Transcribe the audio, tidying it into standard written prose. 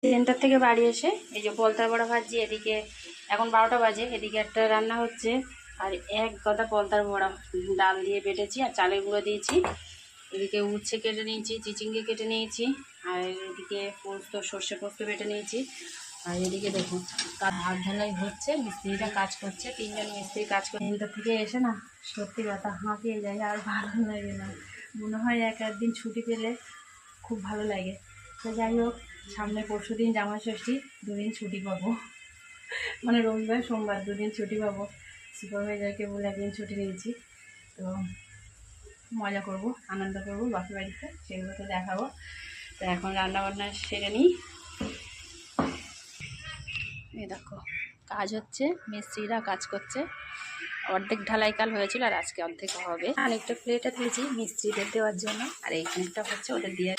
Centre থেকে বাড়ি এসে এই যে পলতার বড়া ভাজি, এদিকে এখন 12টা বাজে, এদিকে একটা রান্না হচ্ছে আর এক গাদা পলতার বড়া ডাল দিয়ে বেটেছি আর চালের গুঁড়ো দিয়েছি। এদিকে উচ্ছে কেটে নিয়েছি, চিচিঙ্গে কেটে নিয়েছি, আর এদিকে পোস্ত, সর্ষে পোস্ত বেটে নিয়েছি। আর এদিকে দেখুন হাত ঢালাই হচ্ছে, মিস্ত্রিটা কাজ করছে, 3জন মিস্ত্রি কাজ করে। সেন্টার থেকে এসে না সত্যি কথা হাঁপিয়ে যায়, আর ভালো লাগে না। মনে হয় একদিন ছুটি পেলে খুব ভালো লাগে। তো যাই হোক, সামনে পরশুদিন জামাই ষষ্ঠী, 2 দিন ছুটি পাবো, মানে রবিবার সোমবার 2 দিন ছুটি পাবো। সুপারভাইজারকে বলে 1 দিন ছুটি নিয়েছি। তো মজা করব, আনন্দ করব, বাকি বাড়িতে সেগুলো তো দেখাবো। তো এখন রান্নাবান্না সেরে নিই। এই দেখো কাজ হচ্ছে, মিস্ত্রিরা কাজ করছে। অর্ধেক ঢালাই কাল হয়েছিল আর আজকে অর্ধেক হবে। অনেকটা প্লেটে দিয়েছি মিস্ত্রিদের দেওয়ার জন্য, আর এইখানটা হচ্ছে ওদের দিয়ে